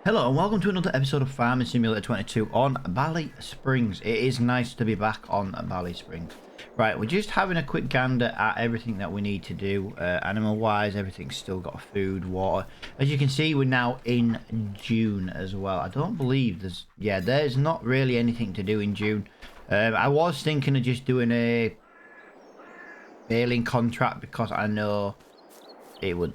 Hello and welcome to another episode of Farming Simulator 22 on Ballysprings. It is nice to be back on Ballysprings. Right, we're just having a quick gander at everything that we need to do. Animal wise, everything's still got food, water. As you can see, we're now in June as well. I don't believe there's not really anything to do in June. I was thinking of just doing a baling contract because I know it would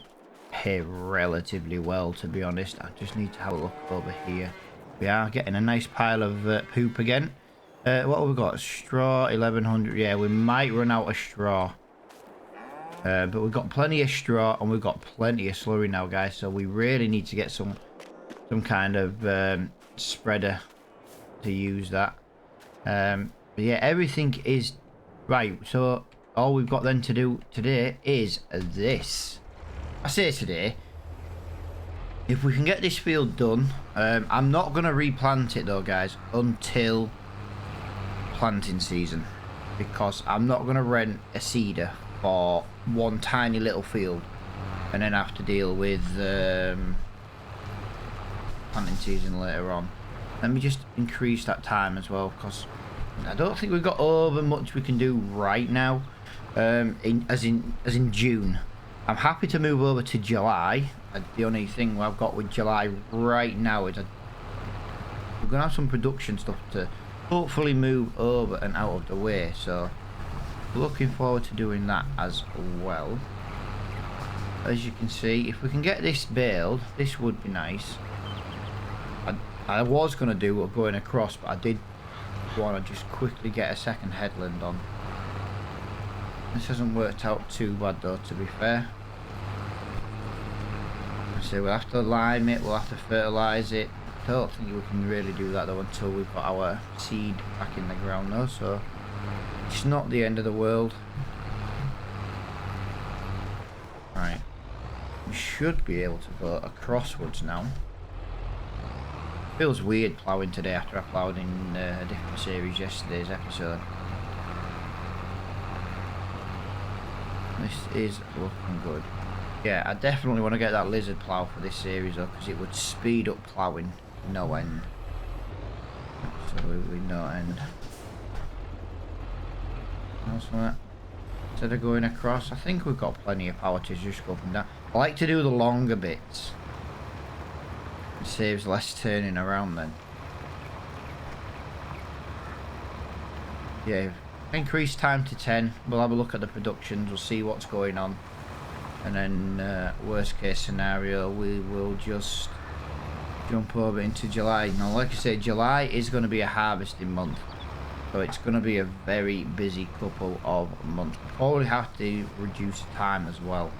pay relatively well, to be honest. I just need to have a look over here. We are getting a nice pile of poop again. What have we got? Straw, 1100. Yeah, we might run out of straw, but we've got plenty of straw and we've got plenty of slurry now, guys, so we really need to get some kind of spreader to use that. But yeah, everything is right. So all we've got then to do today is this. I say today, if we can get this field done, I'm not going to replant it though, guys, until planting season, because I'm not going to rent a seeder for one tiny little field and then have to deal with planting season later on. Let me just increase that time as well, because I don't think we've got over much we can do right now, as in June. I'm happy to move over to July. The only thing I've got with July right now is we're going to have some production stuff to hopefully move over and out of the way. So looking forward to doing that as well. As you can see, if we can get this baled, this would be nice. I was going to do going across, but I did want to just quickly get a second headland on. This hasn't worked out too bad though, to be fair. So we'll have to lime it, we'll have to fertilise it. I don't think we can really do that though until we've got our seed back in the ground though, so it's not the end of the world. Right, we should be able to go acrosswards now. Feels weird ploughing today after I ploughed in a different series yesterday's episode. This is looking good. Yeah, I definitely want to get that lizard plough for this series though, because it would speed up ploughing no end. Absolutely no end. Instead of going across, I think we've got plenty of power to just go up and down. I like to do the longer bits. It saves less turning around then. Yeah. Increase time to 10. We'll have a look at the productions. We'll see what's going on, and then worst case scenario, we will just jump over into July. Now, like I said, July is going to be a harvesting month, so it's going to be a very busy couple of months. We'll probably have to reduce time as well,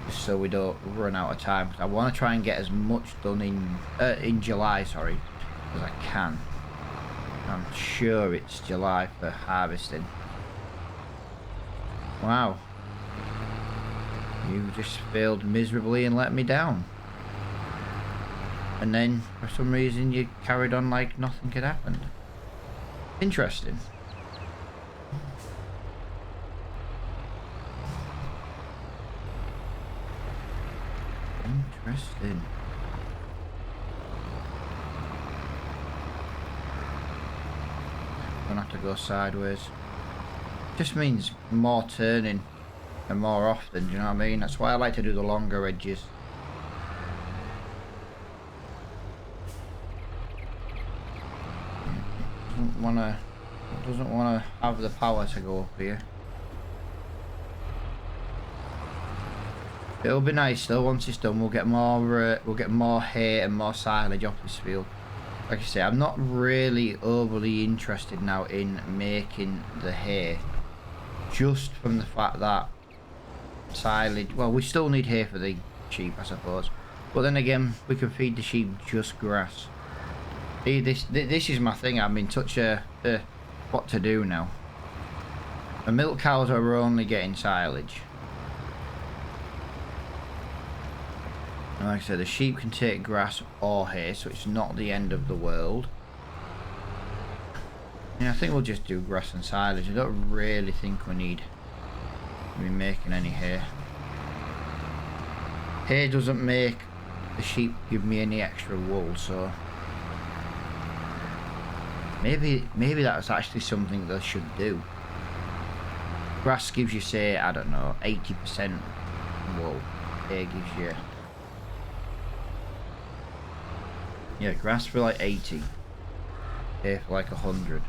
just so we don't run out of time. I want to try and get as much done in July, sorry, as I can. I'm sure it's July for harvesting. Wow. You just failed miserably and let me down. And then, for some reason, you carried on like nothing had happened. Interesting. Interesting. Gonna have to go sideways. Just means more turning and more often, do you know what I mean? That's why I like to do the longer edges. Doesn't wanna have the power to go up here. It'll be nice though. Once it's done, we'll get more hay and more silage off this field. Like I say, I'm not really overly interested now in making the hay, just from the fact that silage, well, we still need hay for the sheep, I suppose, but then again, we can feed the sheep just grass. See, this is my thing. I'm in touch what to do now. The milk cows are only getting silage. And like I said, the sheep can take grass or hay, so it's not the end of the world. Yeah, I think we'll just do grass and silage. I don't really think we need to be making any hay. Hay doesn't make the sheep give me any extra wool, so maybe that's actually something they should do. Grass gives you, say, I don't know, 80% wool. Hay gives you, yeah, grass for like 80, hay for like 100.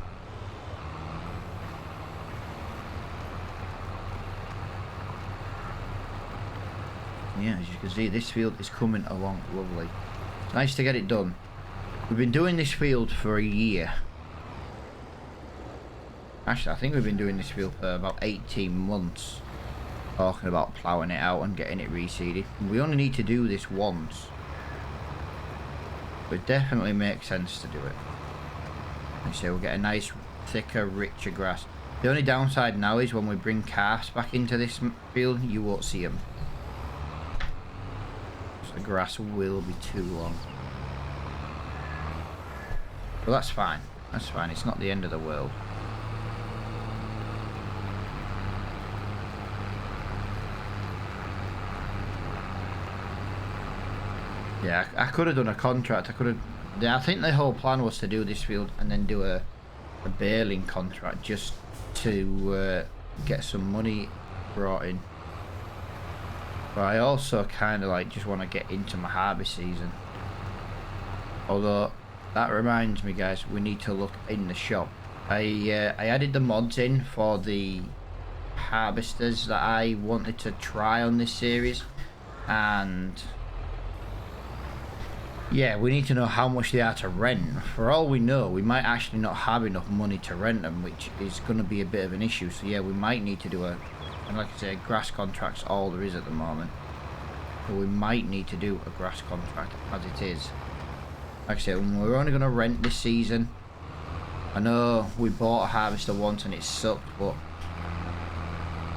Yeah, as you can see, this field is coming along lovely. It's nice to get it done. We've been doing this field for a year. Actually, I think we've been doing this field for about 18 months. Talking about ploughing it out and getting it reseeded. We only need to do this once. But it definitely makes sense to do it. Like I say, we'll get a nice, thicker, richer grass. The only downside now is when we bring calves back into this field, you won't see them. The grass will be too long. But that's fine. That's fine. It's not the end of the world. Yeah, I could have done a contract. I think the whole plan was to do this field and then do a baling contract just to get some money brought in. But I also kind of like just want to get into my harvest season. Although that reminds me, guys, we need to look in the shop. I added the mods in for the harvesters that I wanted to try on this series, and yeah, we need to know how much they are to rent. For all we know, we might actually not have enough money to rent them, which is going to be a bit of an issue. So yeah, we might need to do and like I say, grass contract's all there is at the moment. But we might need to do a grass contract as it is. Like I said, we're only going to rent this season. I know we bought a harvester once and it sucked, but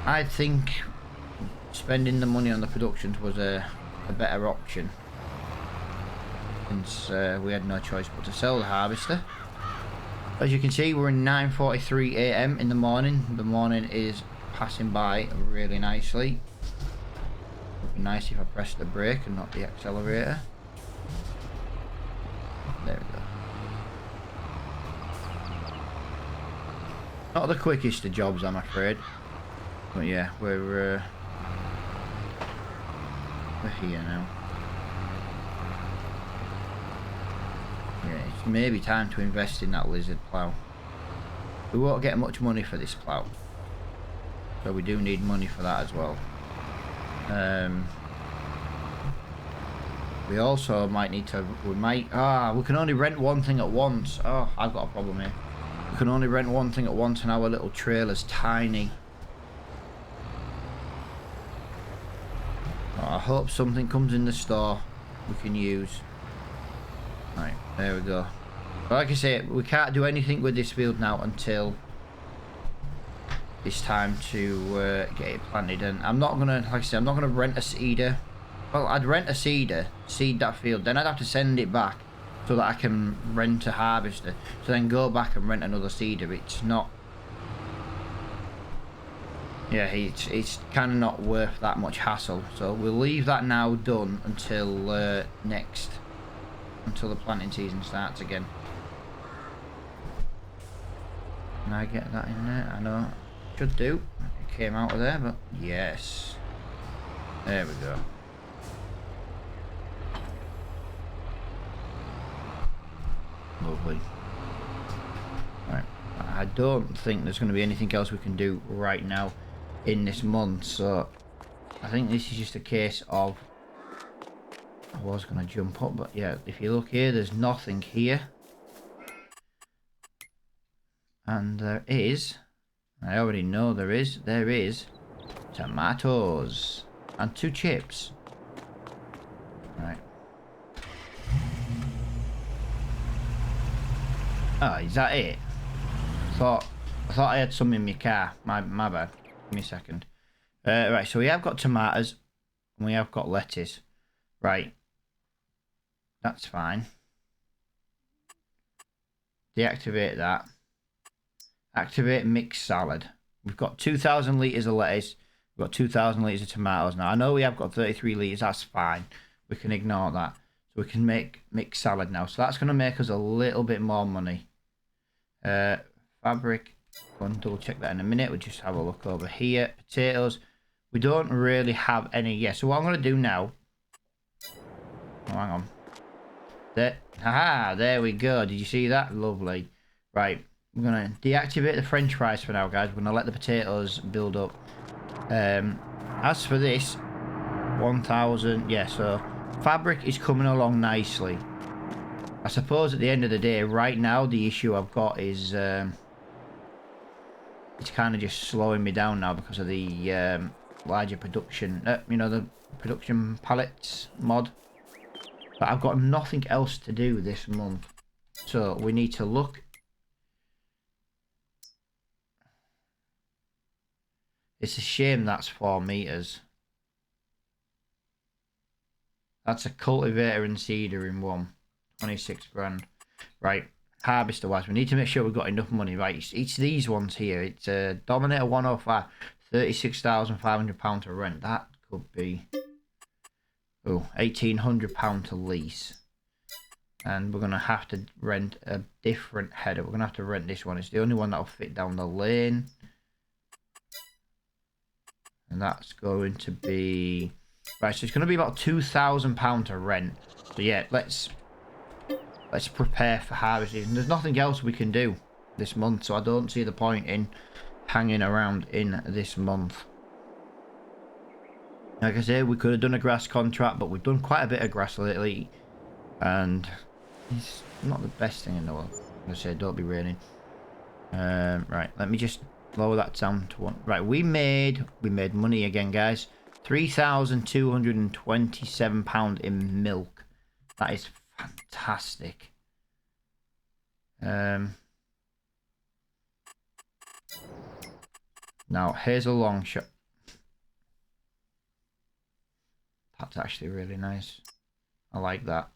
I think spending the money on the productions was a better option. Since we had no choice but to sell the harvester. As you can see, we're in 9:43 AM in the morning. The morning is passing by really nicely. It would be nice if I pressed the brake and not the accelerator. There we go. Not the quickest of jobs, I'm afraid. But yeah, we're here now. Yeah, it's maybe time to invest in that lizard plough. We won't get much money for this plough, so we do need money for that as well. We also might need to, we can only rent one thing at once. Oh, I've got a problem here. We can only rent one thing at once and our little trailer's tiny. Oh, I hope something comes in the store we can use. Right, there we go. But like I say, we can't do anything with this field now until it's time to get it planted. And I'm not gonna, like I said, I'm not gonna rent a seeder. Well, I'd rent a seeder, seed that field, then I'd have to send it back so that I can rent a harvester. So then go back and rent another seeder. It's not, yeah, it's kind of not worth that much hassle. So we'll leave that now done until until the planting season starts again. Can I get that in there? I know, should do. It came out of there, but yes. There we go. Lovely. Right. I don't think there's going to be anything else we can do right now in this month, so I think this is just a case of, I was going to jump up, but yeah, if you look here, there's nothing here. And there is, I already know there is tomatoes and 2 chips. Right. Oh, is that it? I thought I had some in my car. My bad. Give me a second. Right, so we have got tomatoes and we have got lettuce. Right. That's fine. Deactivate that. Activate mixed salad. We've got 2,000 litres of lettuce. We've got 2,000 litres of tomatoes now. I know we have got 33 litres. That's fine. we can ignore that. So we can mix salad now. So that's going to make us a little bit more money. Fabric. Go and double check that in a minute. We'll just have a look over here. Potatoes. We don't really have any. Yeah, so what I'm going to do now. Oh, hang on. There. Haha, there we go. Did you see that? Lovely. Right. We're going to deactivate the French fries for now, guys. We're going to let the potatoes build up. As for this, 1,000. Yeah, so fabric is coming along nicely. I suppose at the end of the day, right now, the issue I've got is it's kind of just slowing me down now because of the larger production, you know, the production pallets mod. But I've got nothing else to do this month. So we need to look. It's a shame that's 4 meters. That's a cultivator and seeder in one. 26 grand. Right. Harvester wise, we need to make sure we've got enough money. Right. It's these ones here. It's a Dominator 105. £36,500 to rent. That could be. Oh, £1,800 to lease. And we're going to have to rent a different header. We're going to have to rent this one. It's the only one that'll fit down the lane. And that's going to be... Right, so it's going to be about £2,000 to rent. So yeah, let's prepare for harvest season. There's nothing else we can do this month, so I don't see the point in hanging around in this month. Like I say, we could have done a grass contract, but we've done quite a bit of grass lately. And it's not the best thing in the world. Like I say, don't be raining. Right, let me just lower that down to 1. Right, we made money again, guys. £3,227 in milk. That is fantastic. Now here's a long shot. That's actually really nice. I like that.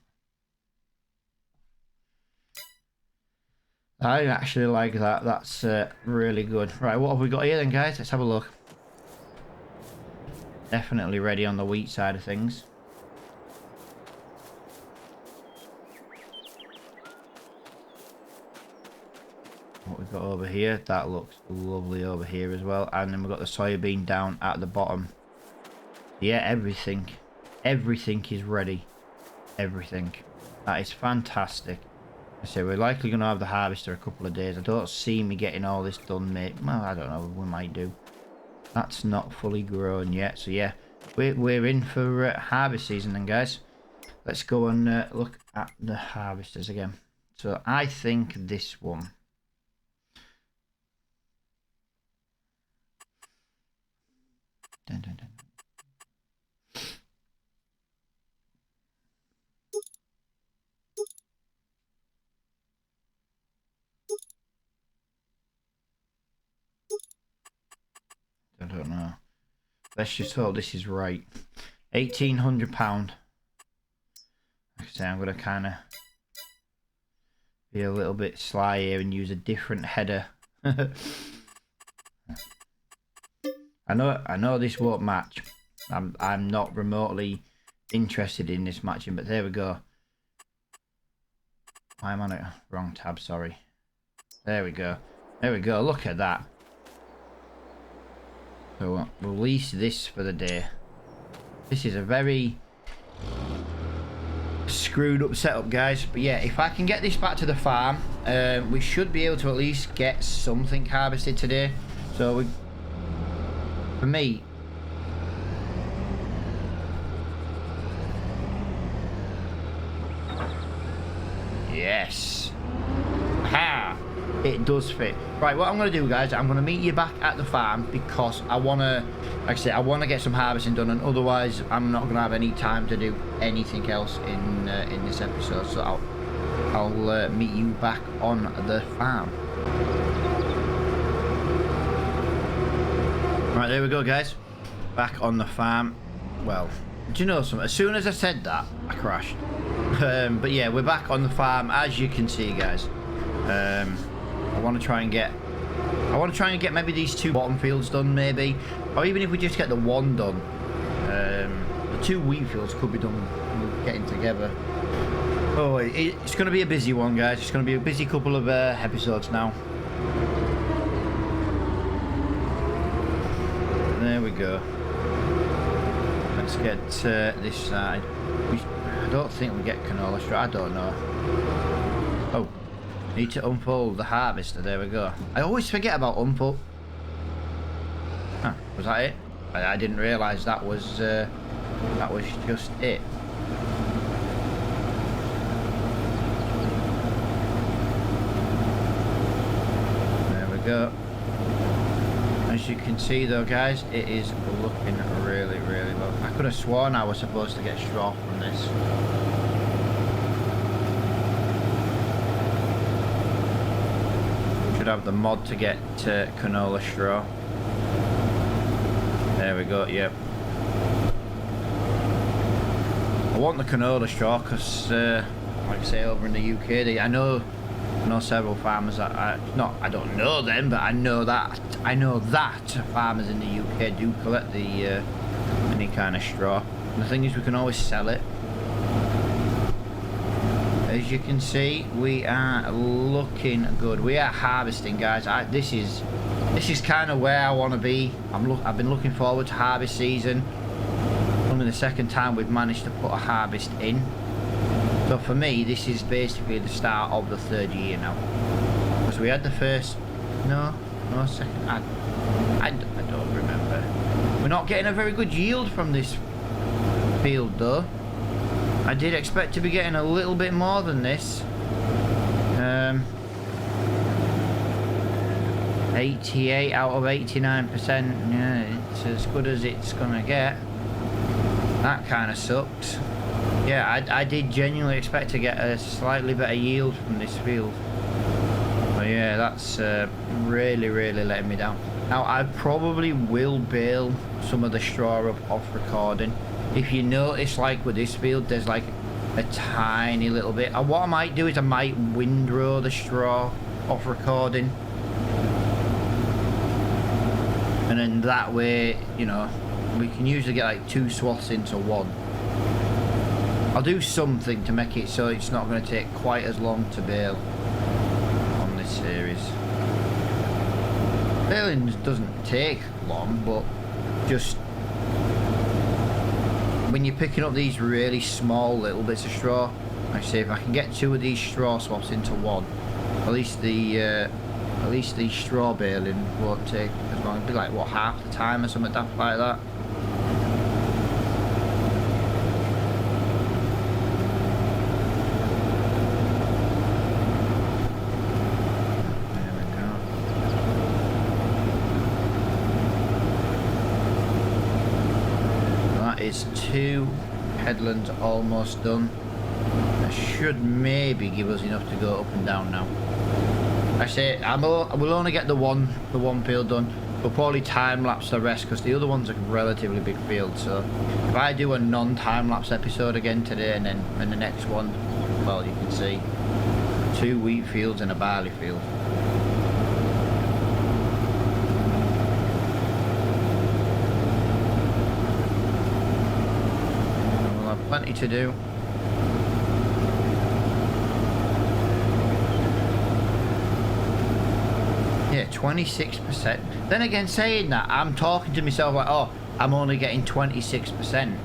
I actually like that. That's really good. Right, what have we got here then, guys? Let's have a look. Definitely ready on the wheat side of things. What we've got over here, that looks lovely over here as well. And then we've got the soybean down at the bottom. Yeah, everything is ready. Everything. That is fantastic. I say we're likely going to have the harvester a couple of days. I don't see me getting all this done, mate. Well, I don't know. We might do. That's not fully grown yet. So yeah, we're in for harvest season then, guys. Let's go and look at the harvesters again. So I think this one. Dun, dun, dun. I don't know. Let's just hope this is right. £1,800. Like I say, I'm going to kind of be a little bit sly here and use a different header. I know this won't match. I'm not remotely interested in this matching, but there we go. Why am I on a wrong tab? Sorry. There we go. There we go. Look at that. So we'll release this for the day. This is a very screwed up setup, guys. But yeah, if I can get this back to the farm, we should be able to at least get something harvested today. So for me, yes. Ha! It does fit. Right, what I'm going to do, guys, I'm going to meet you back at the farm because I want to, like I say, I want to get some harvesting done, and otherwise I'm not going to have any time to do anything else in this episode. So I'll meet you back on the farm. Right, there we go, guys. Back on the farm. Well, do you know something? As soon as I said that, I crashed. But yeah, we're back on the farm, as you can see, guys. I want to try and get maybe these 2 bottom fields done, maybe, or even if we just get the 1 done. The 2 wheat fields could be done getting together. Oh, it's going to be a busy one, guys. It's going to be a busy couple of episodes now. There we go. Let's get this side. I don't think we get canola straw. I don't know. Oh, need to unfold the harvester. There we go. I always forget about unfold. Huh, was that it? I didn't realise that was just it. There we go. As you can see though, guys, it is looking really, really well. I could have sworn I was supposed to get straw from this. Should have the mod to get canola straw. There we go, yep. I want the canola straw because, like I say, over in the UK, I know several farmers that I don't know them, but I know that farmers in the UK do collect the any kind of straw. And the thing is, we can always sell it. As you can see, we are looking good. We are harvesting, guys. This is kind of where I want to be. I've been looking forward to harvest season. Only the second time we've managed to put a harvest in. So for me, this is basically the start of the third year now. Because we had the first... No, second... I don't remember. We're not getting a very good yield from this field, though. I did expect to be getting a little bit more than this. 88 out of 89%. Yeah, it's as good as it's gonna get. That kind of sucks. Yeah, I did genuinely expect to get a slightly better yield from this field. But yeah, that's really, really letting me down. Now, I probably will bale some of the straw up off recording. If you notice, like with this field, there's like a tiny little bit. And what I might do is I might windrow the straw off recording. And then that way, you know, we can usually get like 2 swaths into one. I'll do something to make it so it's not going to take quite as long to bale on this series. Baling doesn't take long, but just when you're picking up these really small little bits of straw, like I say, if I can get 2 of these straw swaps into one, at least the straw baling won't take as long. It'll be like, what, half the time or something like that. Is 2 headlands almost done. That should maybe give us enough to go up and down now. I say we'll only get the one field done. We'll probably time lapse the rest because the other one's a relatively big field. So if I do a non-time lapse episode again today, and then in the next one, well, you can see 2 wheat fields and a barley field. Plenty to do. Yeah, 26%. Then again, saying that, I'm talking to myself like, oh, I'm only getting 26%.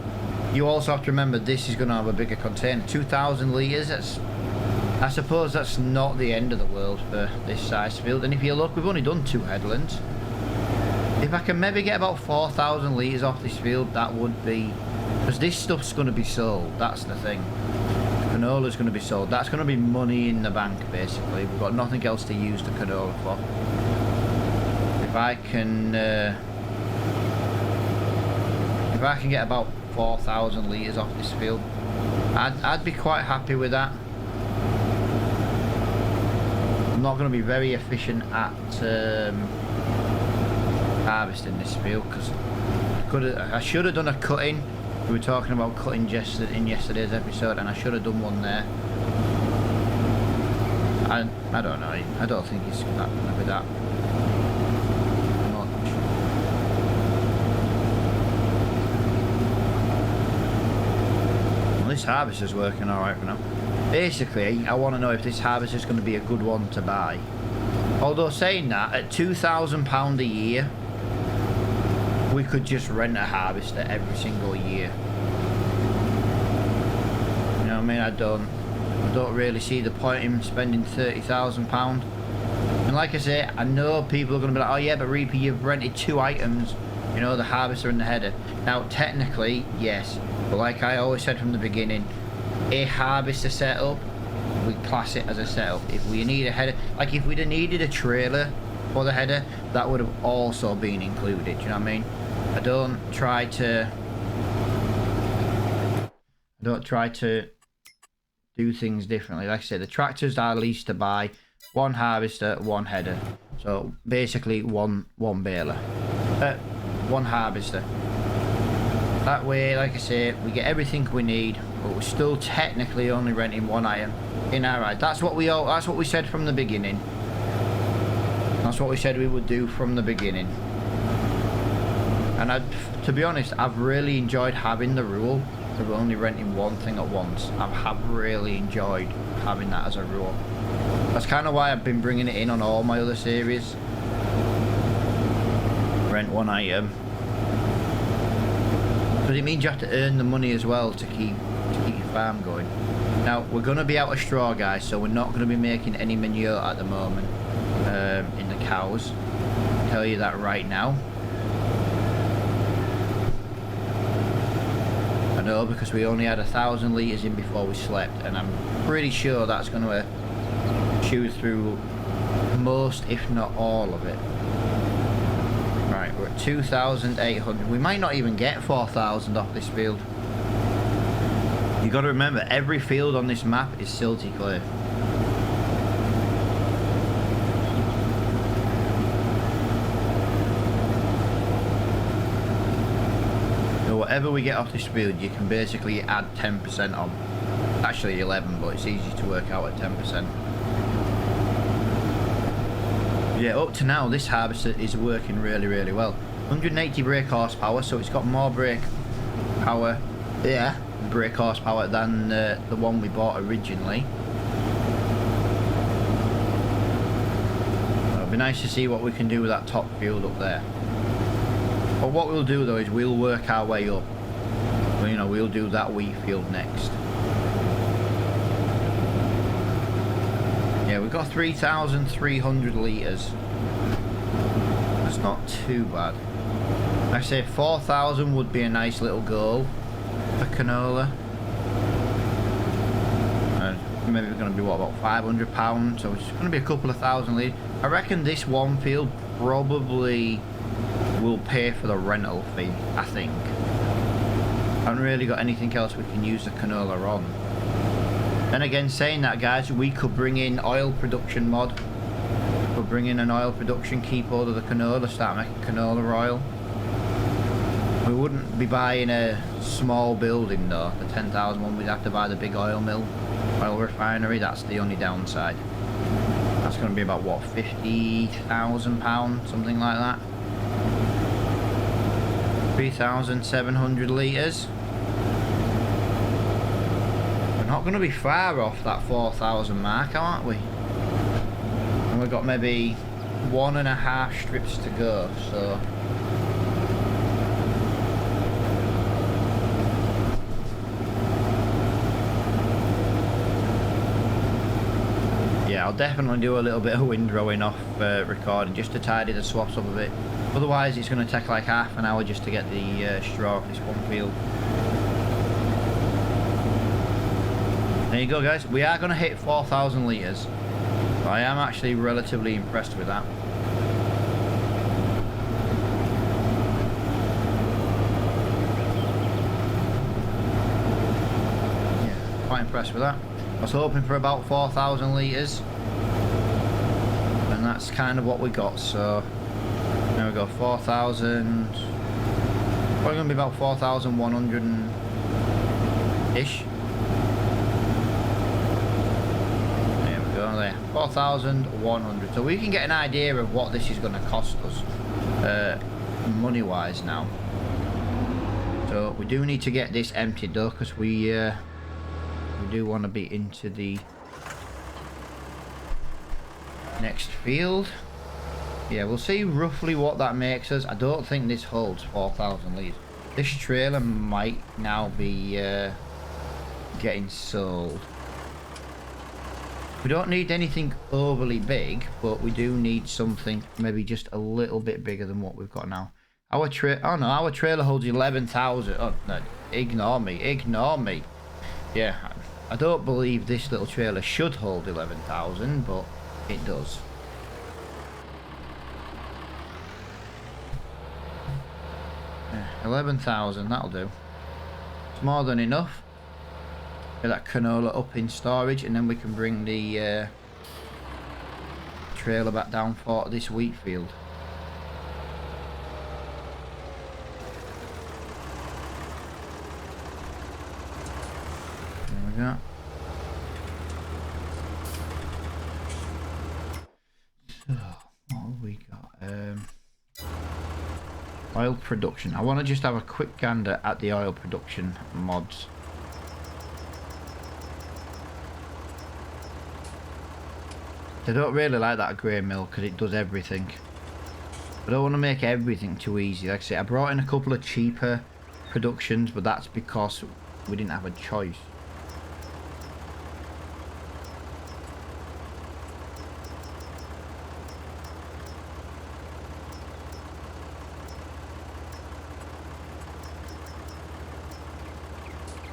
You also have to remember this is going to have a bigger container. 2,000 litres, I suppose that's not the end of the world for this size field. And if you look, we've only done 2 headlands. If I can maybe get about 4,000 litres off this field, that would be... Because this stuff's going to be sold, that's the thing. Canola's going to be sold. That's going to be money in the bank, basically. We've got nothing else to use the canola for. If I can get about 4,000 litres off this field, I'd be quite happy with that. I'm not going to be very efficient at harvesting this field because I should have done a cutting. We were talking about cutting in yesterday's episode, and I should have done one there. I don't know. I don't think it's going to be that much. Well, this harvester's working alright for now. Basically, I want to know if this harvester's going to be a good one to buy. Although saying that, at £2,000 a year, we could just rent a harvester every single year. You know what I mean? I don't really see the point in spending £30,000. And like I say, I know people are going to be like, oh yeah, but Reaper, you've rented 2 items. You know, the harvester and the header. Now, technically, yes. But like I always said from the beginning, a harvester setup, we class it as a setup. If we need a header, like if we'd have needed a trailer for the header, that would have also been included. Do you know what I mean? I don't try to do things differently. Like I said, the tractors are leased to buy. 1 harvester, 1 header. So basically one baler. 1 harvester. That way, like I say, we get everything we need, but we're still technically only renting 1 item in our ride. That's what we said from the beginning. That's what we said we would do from the beginning. And to be honest, I've really enjoyed having the rule of only renting 1 thing at once. I have really enjoyed having that as a rule. That's kind of why I've been bringing it in on all my other series. Rent 1 item. Because it means you have to earn the money as well to keep your farm going. Now, we're going to be out of straw, guys, so we're not going to be making any manure at the moment in the cows. I'll tell you that right now. I know, because we only had 1,000 litres in before we slept, and I'm pretty sure that's going to chew through most, if not all of it. Right, we're at 2,800. We might not even get 4,000 off this field. You got to remember, every field on this map is silty clay. So whatever we get off this field, you can basically add 10% on. Actually 11, but it's easy to work out at 10%. Yeah, up to now, this harvester is working really, really well. 180 brake horsepower, so it's got more brake power, brake horsepower than the one we bought originally. It'll be nice to see what we can do with that top field up there. But what we'll do though is we'll work our way up. You know, we'll do that wheat field next. Yeah, we've got 3,300 litres. That's not too bad. I say 4,000 would be a nice little goal for canola. Maybe we're going to be, what, about £500, so it's going to be a couple of thousand litres. I reckon this one field probably will pay for the rental fee, I think. I haven't really got anything else we can use the canola on. And again, saying that, guys, we could bring in oil production mod. We could bring in an oil production, keep hold of the canola, start making canola oil. We wouldn't be buying a small building though, the 10,000 one. We'd have to buy the big oil mill, oil refinery. That's the only downside. That's going to be about, what, £50,000, something like that. 3,700 litres. Not going to be far off that 4,000 mark, aren't we? And we've got maybe 1.5 strips to go, so yeah, I'll definitely do a little bit of windrowing off recording just to tidy the swaths up a bit. Otherwise it's going to take like half an hour just to get the straw off this one field. There you go, guys. We are going to hit 4,000 litres. I am actually relatively impressed with that. Yeah, quite impressed with that. I was hoping for about 4,000 litres. And that's kind of what we got. So, there we go. 4,000. Probably going to be about 4,100-ish. 4,100. So we can get an idea of what this is going to cost us money wise now. So we do need to get this emptied though, because we we do want to be into the next field. Yeah, we'll see roughly what that makes us. I don't think this holds 4,000 litres. This trailer might now be getting sold. We don't need anything overly big, but we do need something maybe just a little bit bigger than what we've got now. Our trailer holds 11,000. Oh no, ignore me. Yeah, I don't believe this little trailer should hold 11,000, but it does. 11,000, that'll do. It's more than enough. Get that canola up in storage, and then we can bring the trailer back down for this wheat field. There we go. So, what have we got? Oil production. I want to just have a quick gander at the oil production mods. I don't really like that grey mill because it does everything. I don't want to make everything too easy. Like I say, I brought in a couple of cheaper productions, but that's because we didn't have a choice.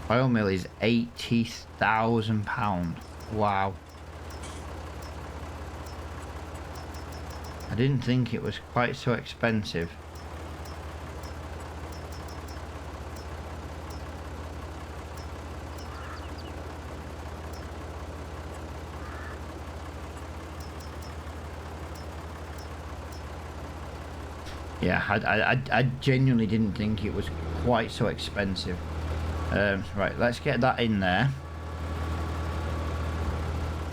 Oil mill is £80,000. Wow. I didn't think it was quite so expensive. Yeah, I genuinely didn't think it was quite so expensive. Right, let's get that in there.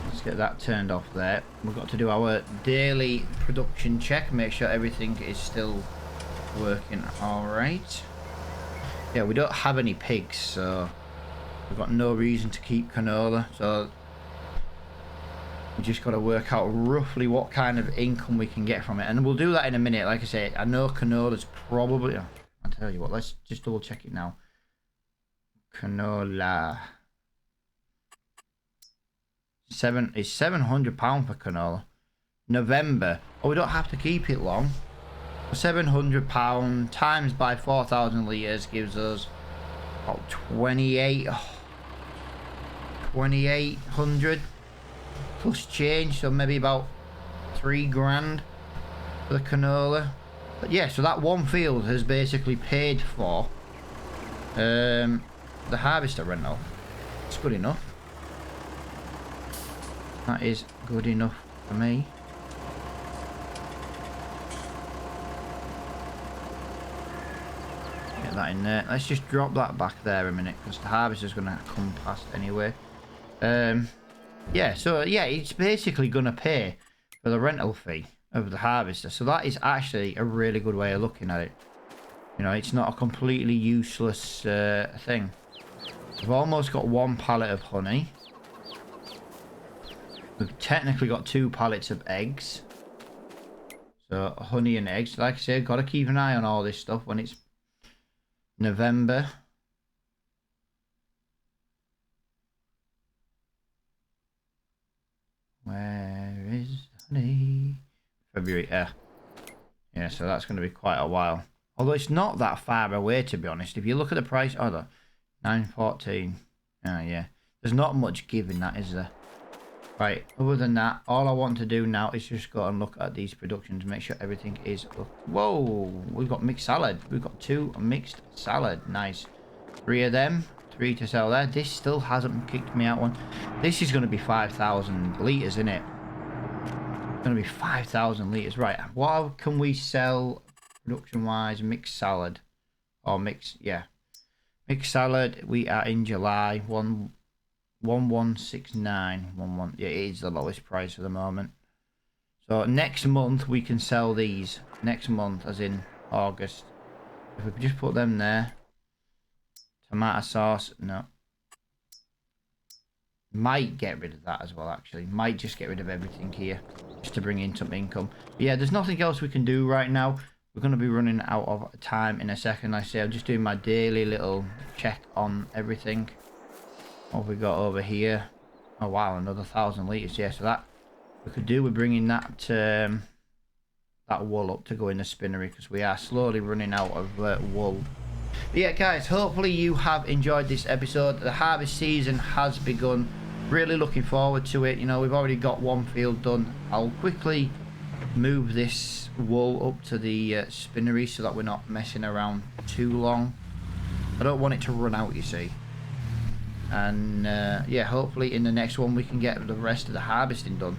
Let's get that turned off there. We've got to do our daily production check, make sure everything is still working alright. Yeah, we don't have any pigs, so we've got no reason to keep canola, so we just got to work out roughly what kind of income we can get from it, and we'll do that in a minute. Like I say, I know canola's probably, I'll tell you what, let's just double check it now. Canola is £700 for canola. November. Oh, we don't have to keep it long. £700 times by 4,000 litres gives us about 2,800 plus change, so maybe about 3 grand for the canola. But yeah, so that one field has basically paid for the harvester rental. It's good enough. That is good enough for me. Get that in there. Let's just drop that back there a minute because the harvester's going to come past anyway. Yeah, so yeah, it's basically going to pay for the rental fee of the harvester. So that is actually a really good way of looking at it. You know, it's not a completely useless thing. We've almost got 1 pallet of honey. We've technically got 2 pallets of eggs. So honey and eggs. Like I said, got to keep an eye on all this stuff when it's November. Where is honey? February. Yeah, so that's going to be quite a while. Although it's not that far away, to be honest. If you look at the price, oh, look, 9.14. Oh, yeah. There's not much giving that, is there? Right, other than that, all I want to do now is just go and look at these productions, make sure everything is up. Whoa, we've got mixed salad. We've got 2 mixed salad. Nice. 3 of them. 3 to sell there. This still hasn't kicked me out one. This is going to be 5,000 litres, isn't it? It's going to be 5,000 litres. Right, what can we sell production-wise? Mixed salad. Or mixed, yeah. Mixed salad, we are in July. 1169. Yeah, it is the lowest price at the moment. So next month we can sell these. Next month, as in August. If we just put them there. Tomato sauce, no. Might get rid of that as well, actually. Might just get rid of everything here, just to bring in some income. But yeah, there's nothing else we can do right now. We're going to be running out of time in a second. Like I say, I'm just doing my daily little check on everything. What have we got over here? Oh wow, another 1,000 litres. Yeah, so that we could do with bringing that that wool up to go in the spinnery, because we are slowly running out of wool. But yeah, guys, hopefully you have enjoyed this episode. The harvest season has begun. Really looking forward to it. You know, we've already got one field done. I'll quickly move this wool up to the spinnery so that we're not messing around too long. I don't want it to run out, you see. And yeah, hopefully in the next one we can get the rest of the harvesting done,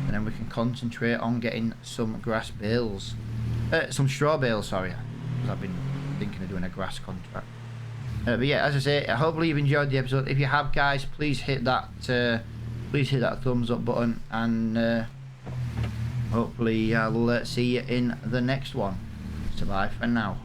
and then we can concentrate on getting some grass bales, some straw bales, sorry, because I've been thinking of doing a grass contract. But yeah, as I say, hopefully you've enjoyed the episode. If you have, guys, please hit that thumbs up button, and hopefully I'll see you in the next one. So bye for now.